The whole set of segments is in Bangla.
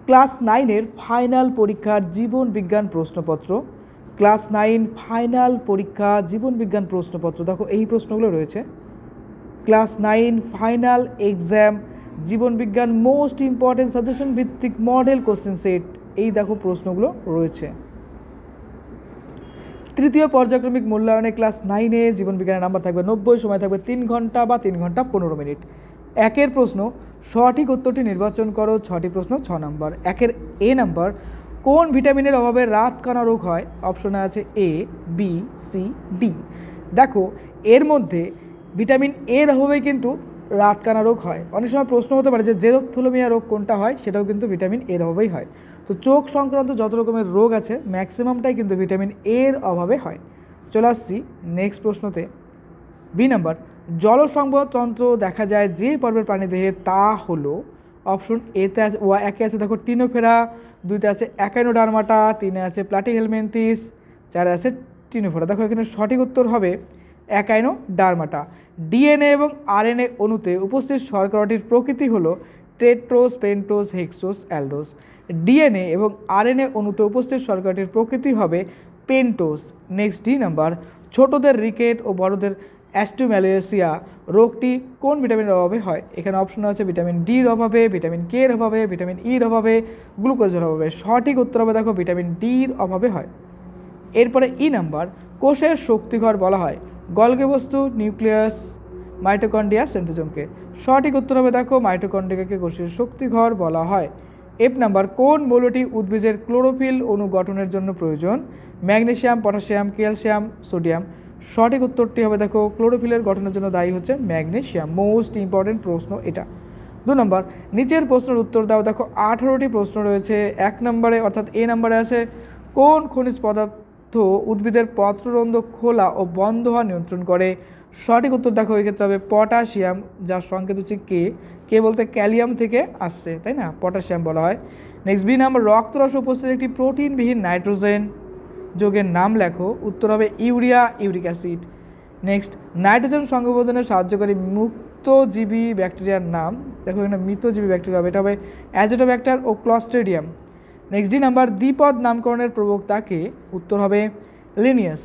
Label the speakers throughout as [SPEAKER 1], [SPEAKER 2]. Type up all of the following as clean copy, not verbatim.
[SPEAKER 1] ক্লাস 9-এর ফাইনাল পরীক্ষার জীবন বিজ্ঞান প্রশ্নপত্র, ক্লাস 9 ফাইনাল পরীক্ষা জীবন বিজ্ঞান প্রশ্নপত্র, দেখো এই প্রশ্নগুলো রয়েছে। ক্লাস 9 ফাইনাল এক্সাম জীবন বিজ্ঞান মোস্ট ইম্পর্টেন্ট সাজেশন ভিত্তিক মডেল কোশ্চেন সেট, এই দেখো প্রশ্নগুলো রয়েছে। তৃতীয় পর্যায়ক্রমিক মূল্যায়নে ক্লাস 9-এ জীবন বিজ্ঞানের নাম্বার থাকবে 90, সময় থাকবে 3 ঘন্টা বা 3 ঘন্টা 15 মিনিট। একের প্রশ্ন, সঠিক উত্তরটি নির্বাচন করো। 6টি প্রশ্ন, 6 নম্বর। একের এ নাম্বার, কোন ভিটামিনের অভাবে রাতকানা রোগ হয়? অপশনে আছে এ, বি, সি, ডি। দেখো এর মধ্যে ভিটামিন এর অভাবে কিন্তু রাতকানা রোগ হয়। অনেক সময় প্রশ্ন হতে পারে যে জেরপ্থ্যালমিয়া রোগ কোনটা হয়, সেটাও কিন্তু ভিটামিন এর অভাবেই হয়। তো চোখ সংক্রান্ত যত রকমের রোগ আছে ম্যাক্সিমামটাই কিন্তু ভিটামিন এর অভাবে হয়। চলে আসছি নেক্সট প্রশ্নতে। বি নাম্বার, জলসংবহনতন্ত্র দেখা যায় যে পর্বের প্রাণীদেহে, তা হলো অপশন এতে আছে একে আছে দেখো টিনোফেরা, 2তে আছে একাইনোডার্মাটা, 3-এ আছে প্লাটিহেলমিনথিস, 4-এ আছে টিনোফেরা। দেখো এখানে সঠিক উত্তর হবে একাইনোডার্মাটা। ডিএনএ এবং আরএনএ অণুতে উপস্থিত শর্করাটির প্রকৃতি হলো টেট্রোস, পেন্টোস, হেক্সোস, অ্যালডোস। ডিএনএ এবং আরএনএ অণুতে উপস্থিত শর্করাটির প্রকৃতি হবে পেন্টোস। নেক্সট ডি নাম্বার, ছোটদের রিকেট ও বড়দের অ্যাস্টোম্যালেসিয়া রোগটি কোন ভিটামিনের অভাবে হয়? এখানে অপশন আছে ভিটামিন ডির অভাবে, ভিটামিন কে এর অভাবে, ভিটামিন ইর অভাবে, গ্লুকোজের অভাবে। সঠিক উত্তর হবে দেখো ভিটামিন ডির অভাবে হয়। এরপরে ই নাম্বার, কোষের শক্তিঘর বলা হয় গলগি বস্তু, নিউক্লিয়াস, মাইটোকন্ড্রিয়া, সেন্ট্রোজোমকে। সঠিক উত্তর হবে দেখো মাইটোকন্ড্রিয়াকে কোষের শক্তিঘর বলা হয়। এফ নাম্বার, কোন মৌলটি উদ্ভিদের ক্লোরোফিল অণু গঠনের জন্য প্রয়োজন? Magnesium, potassium, calcium, sodium. সঠিক উত্তরটি হবে দেখো ক্লোরোফিলের গঠনের জন্য দায়ী হচ্ছে ম্যাগনেসিয়াম। মোস্ট ইম্পর্টেন্ট প্রশ্ন এটা। 2 নম্বর, নিচের প্রশ্নের উত্তর দাও। দেখো 18টি প্রশ্ন রয়েছে। 1 নম্বরে অর্থাৎ এ নম্বরে আছে কোন খনিজ পদার্থ উদ্ভিদের পত্ররন্ধ্র খোলা ও বন্ধ হওয়া নিয়ন্ত্রণ করে? সঠিক উত্তর দেখো এক্ষেত্রে হবে পটাশিয়াম, যার সংকেত হচ্ছে কে। কে বলতে ক্যালিয়াম থেকে আসছে, তাই না, পটাশিয়াম বলা হয়। নেক্সট বি নাম্বার, রক্তরস উপস্থিত একটি প্রোটিনবিহীন নাইট্রোজেন যোগের নাম লেখো। উত্তর হবে urea, uric acid. Next, nitrogen সংবর্ধনে সাহায্যকারী মুক্তজীবী ব্যাকটেরিয়ার নাম। দেখো এখানে মৃতজীবী ব্যাকটেরিয়া হবে, এটা হবে অ্যাজোটোব্যাক্টার ও ক্লস্ট্রিডিয়াম। নেক্সট ডি নাম্বার, দ্বিপদ নামকরণের প্রবক্তাকে? উত্তর হবে লিনিয়াস।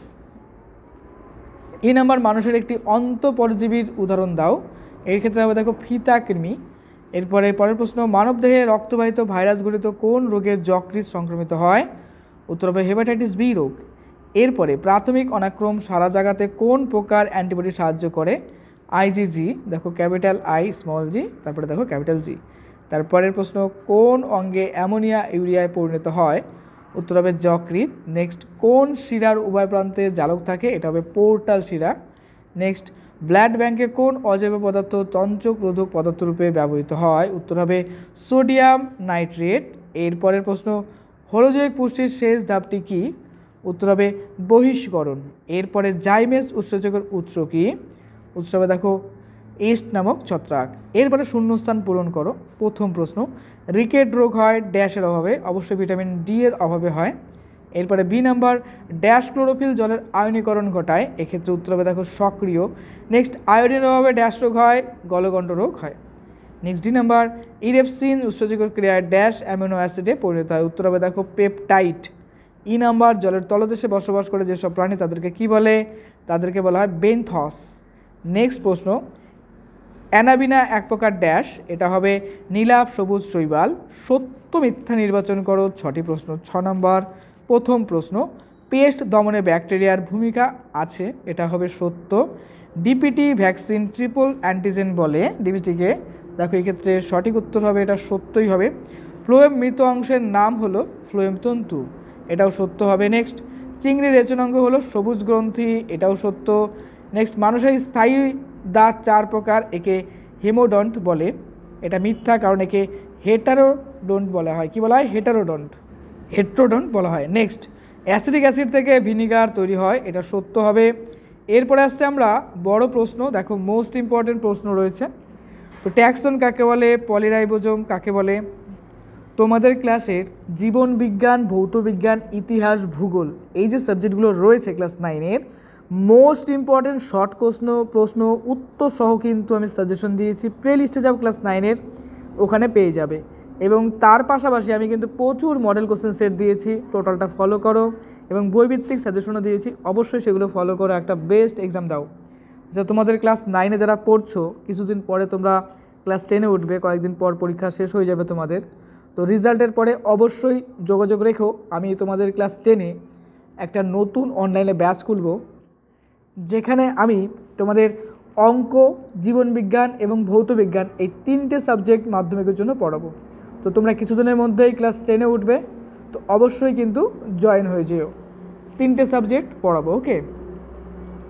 [SPEAKER 1] ই নাম্বার, মানুষের একটি অন্তঃপরজীবীর উদাহরণ দাও। এর ক্ষেত্রে হবে দেখো ফিতাকৃমি। এরপরে পরের প্রশ্ন, মানবদেহে রক্তবাহিত ভাইরাসঘটিত কোন রোগে যকৃৎ সংক্রমিত হয়? উত্তর হবে হেপাটাইটিস বি রোগ। এরপরে প্রাথমিক অনাক্রম সারা জাগাতে কোন প্রকার অ্যান্টিবডি সাহায্য করে? আইজিজি। দেখো ক্যাপিটাল আই, স্মল জি, তারপরে দেখো ক্যাপিটাল জি। তারপরের প্রশ্ন, কোন অঙ্গে অ্যামোনিয়া ইউরিয়ায় পরিণত হয়? উত্তর হবে যকৃৎ। নেক্সট, কোন শিরার উভয় প্রান্তে জালক থাকে? এটা হবে পোর্টাল শিরা। নেক্সট, ব্লাড ব্যাংকে কোন অজৈব পদার্থ তঞ্চক রোধক পদার্থ রূপে ব্যবহৃত হয়? উত্তর হবে সোডিয়াম নাইট্রেট। এরপরের প্রশ্ন, হলোজৈবিক পুষ্টির শেষ ধাপটি কি? উত্তর হবে বহিষ্করণ। এরপরে জাইমেস উৎসেচকের উৎস কি? উৎস হবে দেখো ইস্ট নামক ছত্রাক। এরপরে শূন্যস্থান পূরণ করো। প্রথম প্রশ্ন, রিকেট রোগ হয় ড্যাশের অভাবে? অবশ্যই ভিটামিন ডি এর অভাবে হয়। এরপরে বি নাম্বার, ড্যাশ ক্লোরোফিল জলের আয়নীকরণ ঘটায়? এক্ষেত্রে উত্তর হবে দেখো সক্রিয়। নেক্সট, আয়োডিনের অভাবে ড্যাশ রোগ হয়? গলগণ্ড রোগ হয়। নেক্সট ডি নাম্বার, ইরেপসিন উৎসেচকের ক্রিয়ায় ড্যাশ অ্যামিনো অ্যাসিডে পরিণত হয়? উত্তর হবে দেখো পেপটাইড। ই নাম্বার, জলের তলদেশে বসবাস করে যেসব প্রাণী তাদেরকে কি বলে? তাদেরকে বলা হয় বেনথস। নেক্সট প্রশ্ন, অ্যানাবিনা এক প্রকার ড্যাশ? এটা হবে নীলাভ সবুজ শৈবাল। সত্য মিথ্যা নির্বাচন করো। 6টি প্রশ্ন। 6 নম্বর, প্রথম প্রশ্ন, পেস্ট দমনে ব্যাকটেরিয়ার ভূমিকা আছে? এটা হবে সত্য। ডিপিটি ভ্যাকসিন ট্রিপল অ্যান্টিজেন বলে ডিপিটিকে? দেখো এক্ষেত্রে সঠিক উত্তর হবে এটা সত্যই হবে। ফ্লোয়েম মৃত অংশের নাম হলো ফ্লোয়েম তন্তু, এটাও সত্য হবে। নেক্সট, চিংড়ির রেচনাঙ্গ হলো সবুজ গ্রন্থি, এটাও সত্য। নেক্সট, মানুষের স্থায়ী দাঁত 4 প্রকার, একে হেমোডন্ট বলে? এটা মিথ্যা, কারণ একে হেটারোডন্ট বলা হয়। কি বলা হয়? হেট্রোডন্ট বলা হয়। নেক্সট, অ্যাসিডিক অ্যাসিড থেকে ভিনিগার তৈরি হয়? এটা সত্য হবে। এরপরে আসছে আমরা বড় প্রশ্ন। দেখো মোস্ট ইম্পর্টেন্ট প্রশ্ন রয়েছে। তো ট্যাক্সন কাকে বলে? পলিরাইবোজোম কাকে বলে? তোমাদের ক্লাসের জীবন বিজ্ঞান, ভৌত বিজ্ঞান, ইতিহাস, ভূগোল, এই যে সাবজেক্টগুলো রয়েছে ক্লাস 9-এর মোস্ট ইম্পর্টেন্ট শর্ট প্রশ্ন উত্তর সহ কিন্তু আমি সাজেশন দিয়েছি। প্লে লিস্টে যাও ক্লাস 9-এর, ওখানে পেয়ে যাবে। এবং তার পাশাপাশি আমি কিন্তু প্রচুর মডেল কোশ্চেন সেট দিয়েছি, টোটালটা ফলো করো এবং বইভিত্তিক সাজেশনও দিয়েছি, অবশ্যই সেগুলো ফলো করো, একটা বেস্ট এক্সাম দাও। আচ্ছা, তোমাদের ক্লাস 9-এ যারা পড়ছো, কিছুদিন পরে তোমরা ক্লাস 10-এ উঠবে, কয়েকদিন পর পরীক্ষা শেষ হয়ে যাবে তোমাদের। তো রেজাল্টের পরে অবশ্যই যোগাযোগ রেখো, আমি তোমাদের ক্লাস 10-এ একটা নতুন অনলাইনে ব্যাচ খুলব, যেখানে আমি তোমাদের অঙ্ক, জীবনবিজ্ঞান এবং ভৌতবিজ্ঞান এই 3টে সাবজেক্ট মাধ্যমিকের জন্য পড়াবো। তো তোমরা কিছুদিনের মধ্যেই ক্লাস 10-এ উঠবে, তো অবশ্যই কিন্তু জয়েন হয়ে যেও। 3টে সাবজেক্ট পড়াবো, ওকে।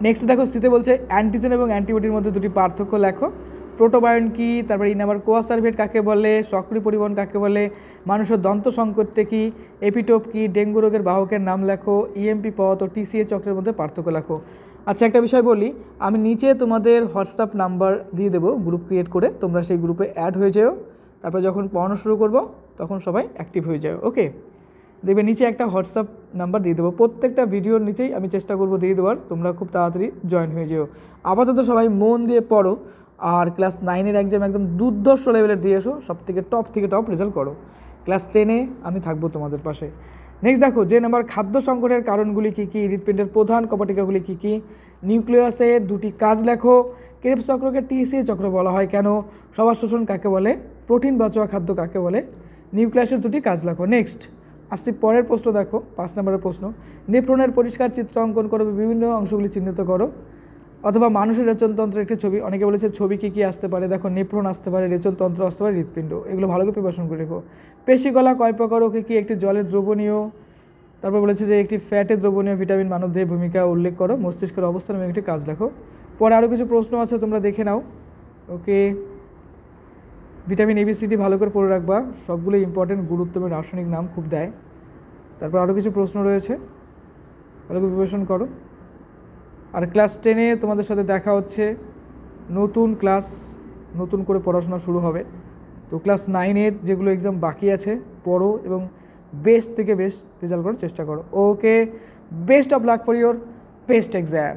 [SPEAKER 1] নেক্সট দেখো, সিতে বলছে অ্যান্টিজেন এবং অ্যান্টিবডির মধ্যে দুটি পার্থক্য লেখো। প্রোটোবায়ন কী, তারপরে ইনাবার কোয়াসার্ভেট কাকে বলে, সক্রিয় পরিবহন কাকে বলে, মানুষের দন্ত সংকটটা কী, এপিটোপ কী, ডেঙ্গু রোগের বাহকের নাম লেখো, ইএমপি পথ ও টিসিএ চক্রের মধ্যে পার্থক্য লেখো। আচ্ছা, একটা বিষয় বলি, আমি নিচে তোমাদের হোয়াটসঅ্যাপ নাম্বার দিয়ে দেবো, গ্রুপ ক্রিয়েট করে তোমরা সেই গ্রুপে অ্যাড হয়ে যেও। তারপর যখন পড়ানো শুরু করব তখন সবাই অ্যাক্টিভ হয়ে যাও, ওকে। দেখবে নিচে একটা হোয়াটসঅ্যাপ নাম্বার দিয়ে দেবো, প্রত্যেকটা ভিডিওর নিচেই আমি চেষ্টা করব দিয়ে দেওয়ার, তোমরা খুব তাড়াতাড়ি জয়েন হয়ে যেও। আপাতত সবাই মন দিয়ে পড়ো, আর ক্লাস 9-এর এক্সাম একদম দুর্ধর্ষ লেভেলের দিয়ে এসো, সব থেকে টপ রেজাল্ট করো। ক্লাস 10-এ আমি থাকবো তোমাদের পাশে। নেক্সট দেখো, যে নাম্বার খাদ্য সংকটের কারণগুলি কী কী, হৃৎপিণ্ডের প্রধান কপাটিকাগুলি কী কী, নিউক্লিয়াসের দুটি কাজ লেখো, ক্রেবস চক্রকে টিসিএ চক্র বলা হয় কেন, সবার শোষণ কাকে বলে, প্রোটিন বাঁচোয়া খাদ্য কাকে বলে, নিউক্লিয়াসের দুটি কাজ লেখো। নেক্সট আসছি পরের প্রশ্ন, দেখো 5 নম্বরের প্রশ্ন, নেফ্রনের পরিষ্কার চিত্র অঙ্কন করো, বিভিন্ন অংশগুলি চিহ্নিত করো, অথবা মানুষের রেচনতন্ত্রের একটি ছবি। অনেকে বলেছে ছবি কী কী আসতে পারে, দেখো নেফ্রন আসতে পারে, রেচনতন্ত্র আসতে পারে, হৃৎপিণ্ড, এগুলো ভালো করে প্রিপারেশন করে রেখো। পেশিকলা কয় প্রকার ও কী, একটি জলের দ্রবণীয়, তারপর বলেছে যে একটি ফ্যাটের দ্রবণীয় ভিটামিন মানবদেহে ভূমিকা উল্লেখ করো, মস্তিষ্কের অবস্থান এবং একটি কাজ লেখো। পরে আরও কিছু প্রশ্ন আছে, তোমরা দেখে নাও, ওকে। ভিটামিন ABCD ভালো করে পড়ে রাখবা, সবগুলো ইম্পর্টেন্ট, গুরুত্ব এবং রাসায়নিক নাম খুব দেয়। তারপর আরও কিছু প্রশ্ন রয়েছে, ভালো করে প্রিপারেশন করো। আর ক্লাস 10-এ তোমাদের সাথে দেখা হচ্ছে, নতুন ক্লাস, নতুন করে পড়াশোনা শুরু হবে। তো ক্লাস 9-এর যেগুলো এক্সাম বাকি আছে পড়ো এবং বেস্ট থেকে বেস্ট রেজাল্ট করার চেষ্টা করো, okay. Best of luck for your best exam.